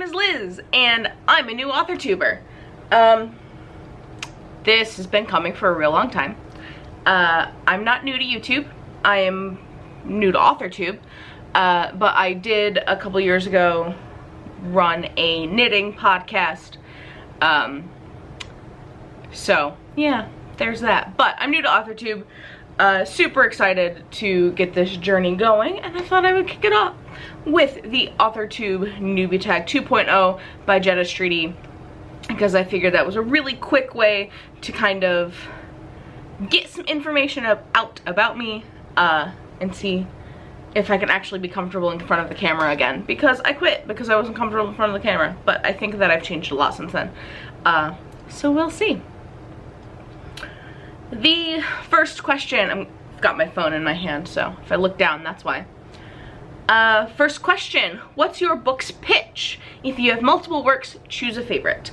is Liz, and I'm a new author-tuber. This has been coming for a real long time. I'm not new to YouTube. I am new to AuthorTube, but I did a couple years ago run a knitting podcast. So yeah, there's that. But I'm new to AuthorTube. Super excited to get this journey going, and I thought I would kick it off with the Authortube Newbie Tag 2.0 by Jetta Streety, because I figured that was a really quick way to kind of get some information out about me and see if I can actually be comfortable in front of the camera again, because I quit because I wasn't comfortable in front of the camera. But I think that I've changed a lot since then, so we'll see. The first question, I've got my phone in my hand, so if I look down, that's why. First question, what's your book's pitch? If you have multiple works, choose a favorite.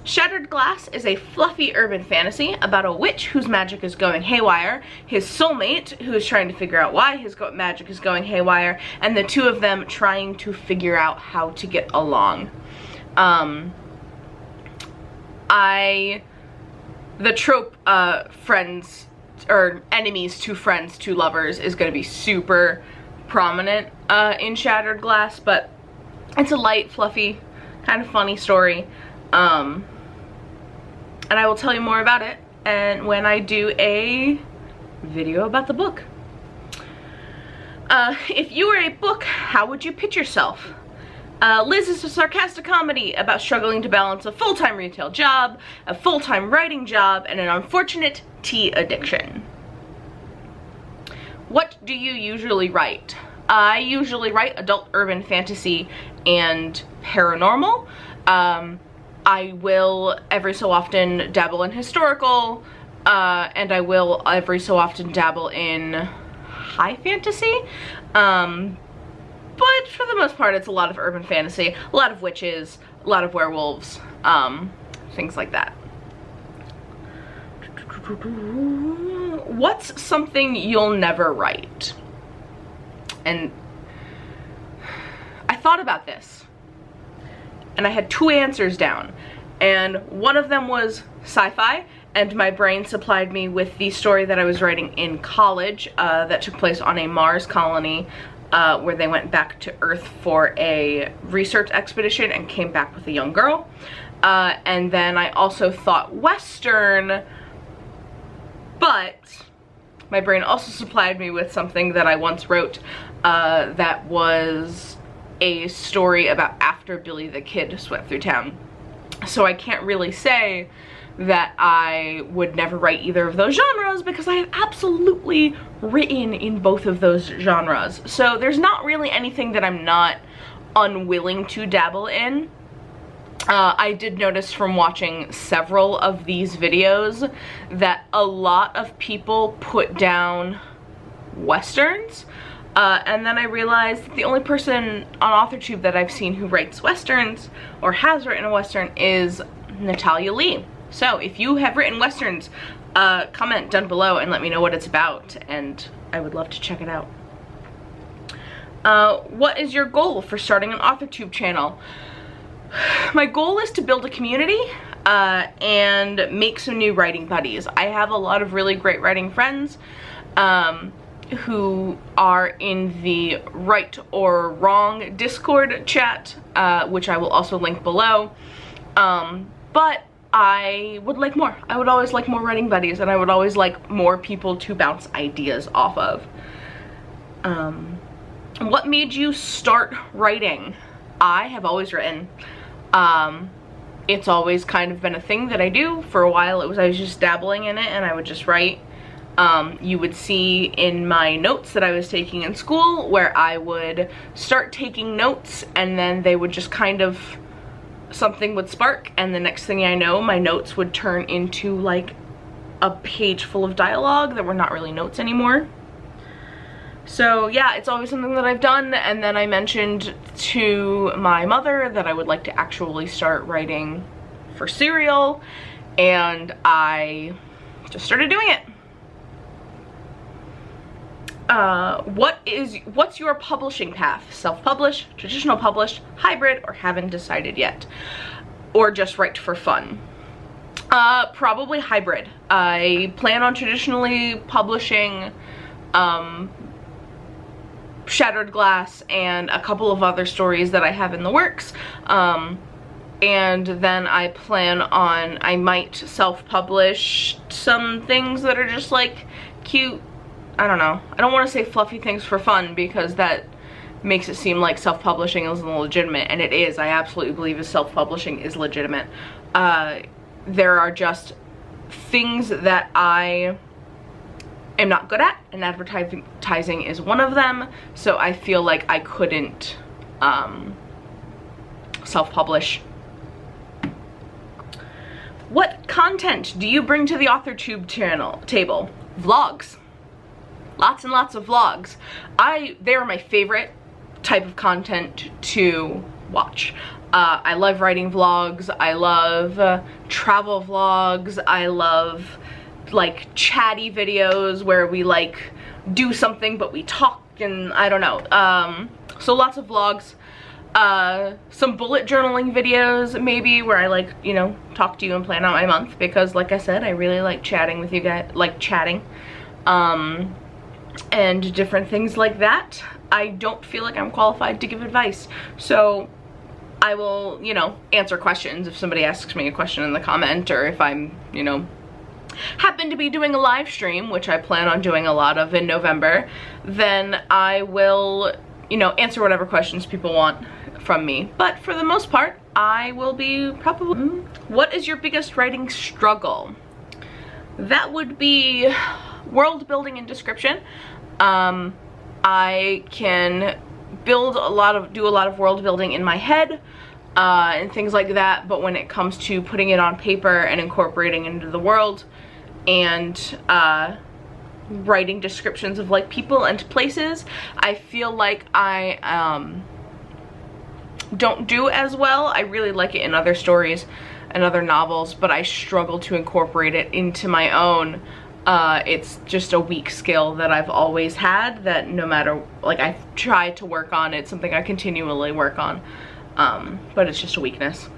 Shattered Glass is a fluffy urban fantasy about a witch whose magic is going haywire, his soulmate who is trying to figure out why his magic is going haywire, and the two of them trying to figure out how to get along. The trope, friends, or enemies to friends to lovers is going to be super prominent in Shattered Glass, but it's a light, fluffy, kind of funny story. And I will tell you more about it and when I do a video about the book. If you were a book, how would you pitch yourself? Liz is a sarcastic comedy about struggling to balance a full-time retail job, a full-time writing job, and an unfortunate tea addiction. What do you usually write? I usually write adult urban fantasy and paranormal. I will every so often dabble in historical, and I will every so often dabble in high fantasy. But for the most part, it's a lot of urban fantasy, a lot of witches, a lot of werewolves, things like that. What's something you'll never write? And I thought about this, and I had two answers down, and one of them was sci-fi, and my brain supplied me with the story that I was writing in college that took place on a Mars colony, where they went back to Earth for a research expedition and came back with a young girl. And then I also thought Western, but my brain also supplied me with something that I once wrote that was a story about after Billy the Kid swept through town. So I can't really say that I would never write either of those genres, because I have absolutely written in both of those genres. So there's not really anything that I'm not unwilling to dabble in. I did notice from watching several of these videos that a lot of people put down Westerns, and then I realized that the only person on AuthorTube that I've seen who writes Westerns, or has written a Western, is Natalia Lee. So if you have written Westerns, comment down below and let me know what it's about, and I would love to check it out. What is your goal for starting an AuthorTube channel? My goal is to build a community and make some new writing buddies. I have a lot of really great writing friends who are in the Right or Wrong Discord chat, which I will also link below. But I would like more. I would always like more writing buddies, and I would always like more people to bounce ideas off of. What made you start writing? I have always written. It's always kind of been a thing that I do. For a while I was just dabbling in it, and I would just write. You would see in my notes that I was taking in school where I would start taking notes, and then they would just kind of, something would spark, and the next thing I know, my notes would turn into like a page full of dialogue that were not really notes anymore. So yeah, it's always something that I've done. And then I mentioned to my mother that I would like to actually start writing for Serial, and I just started doing it. what's your publishing path? Self-published, traditional published, hybrid, or haven't decided yet? Or just write for fun? Probably hybrid. I plan on traditionally publishing Shattered Glass and a couple of other stories that I have in the works. And then I plan on, I might self-publish some things that are just like cute, I don't know. I don't want to say fluffy things for fun because that makes it seem like self-publishing isn't legitimate, and it is. I absolutely believe self-publishing is legitimate. There are just things that I am not good at, and advertising is one of them, so I feel like I couldn't self-publish. What content do you bring to the Authortube table? Vlogs. Lots and lots of vlogs. They're my favorite type of content to watch. I love writing vlogs. I love travel vlogs. I love like chatty videos where we like do something but we talk, and I don't know. So lots of vlogs. Some bullet journaling videos maybe where I like, you know, talk to you and plan out my month, because like I said, I really like chatting with you guys, like chatting. And different things like that. I don't feel like I'm qualified to give advice, so I will, you know, answer questions if somebody asks me a question in the comment, or if I'm, you know, happen to be doing a live stream, which I plan on doing a lot of in November, then I will, you know, answer whatever questions people want from me. But for the most part, I will be probably... What is your biggest writing struggle? That would be world building and description. I can do a lot of world building in my head and things like that, but when it comes to putting it on paper and incorporating into the world and writing descriptions of like people and places, I feel like I don't do as well. I really like it in other stories and other novels, but I struggle to incorporate it into my own. It's just a weak skill that I've always had, that no matter, like, I've tried to work on. It's something I continually work on, but it's just a weakness.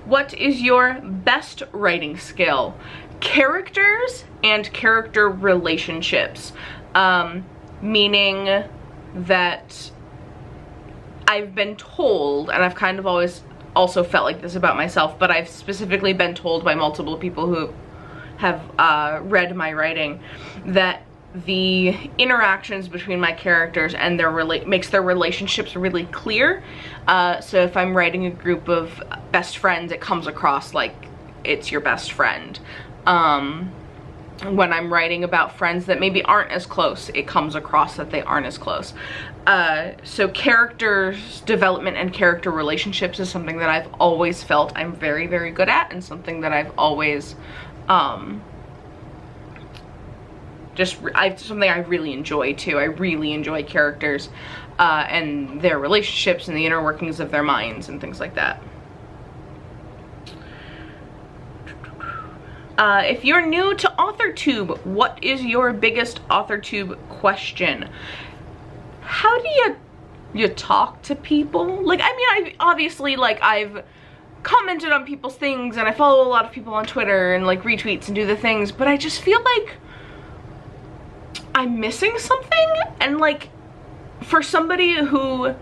What is your best writing skill? Characters and character relationships, meaning that I've been told, and I've kind of always also felt like this about myself, but I've specifically been told by multiple people who have read my writing, that the interactions between my characters and makes their relationships really clear. So if I'm writing a group of best friends, it comes across like it's your best friend. When I'm writing about friends that maybe aren't as close, it comes across that they aren't as close. So characters development and character relationships is something that I've always felt I'm very, very good at, and something that I've always something I really enjoy too. I really enjoy characters and their relationships and the inner workings of their minds and things like that. If you're new to Authortube, what is your biggest Authortube question? How do you talk to people? Like, I mean, I've commented on people's things, and I follow a lot of people on Twitter and like retweets and do the things, but I just feel like I'm missing something. And like, for somebody who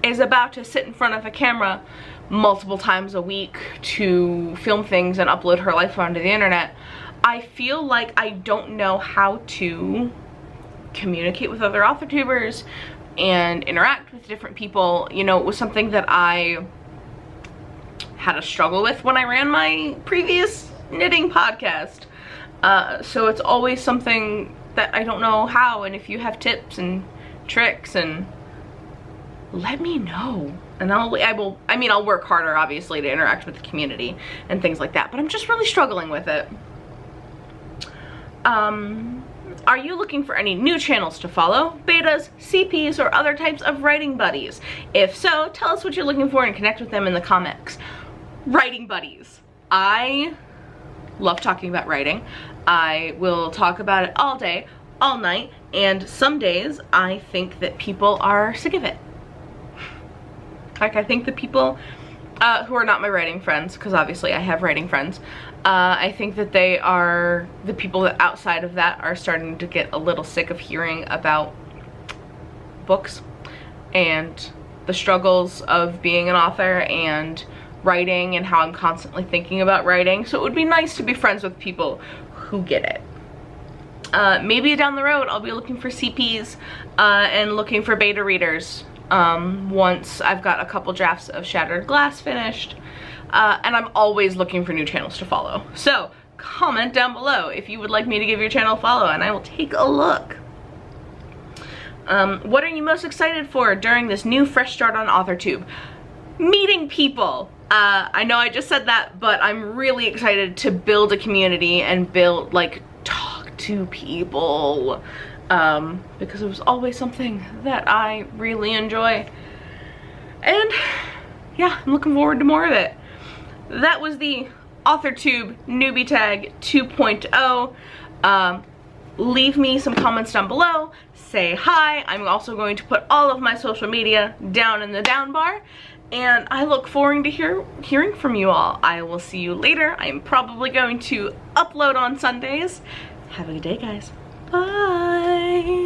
is about to sit in front of a camera multiple times a week to film things and upload her life onto the internet, I feel like I don't know how to communicate with other Authortubers and interact with different people. You know, it was something that I had a struggle with when I ran my previous knitting podcast. So it's always something that I don't know how, and if you have tips and tricks, and let me know. And I'll work harder obviously to interact with the community and things like that, but I'm just really struggling with it. Are you looking for any new channels to follow, betas, CPs, or other types of writing buddies? If so, tell us what you're looking for and connect with them in the comments. Writing buddies. I love talking about writing. I will talk about it all day, all night, and some days I think that people are sick of it. Like, I think the people who are not my writing friends, because obviously I have writing friends, I think that they are, the people that outside of that are starting to get a little sick of hearing about books and the struggles of being an author and writing and how I'm constantly thinking about writing. So it would be nice to be friends with people who get it. Maybe down the road I'll be looking for CPs and looking for beta readers once I've got a couple drafts of Shattered Glass finished. And I'm always looking for new channels to follow. So comment down below if you would like me to give your channel a follow and I will take a look. What are you most excited for during this new fresh start on Authortube? Meeting people. I know I just said that, but I'm really excited to build a community and build, like, talk to people, because it was always something that I really enjoy. And yeah, I'm looking forward to more of it. That was the Authortube Newbie Tag 2.0. Leave me some comments down below. Say hi. I'm also going to put all of my social media down in the down bar. And I look forward to hearing from you all. I will see you later. I'm probably going to upload on Sundays. Have a good day, guys. Bye.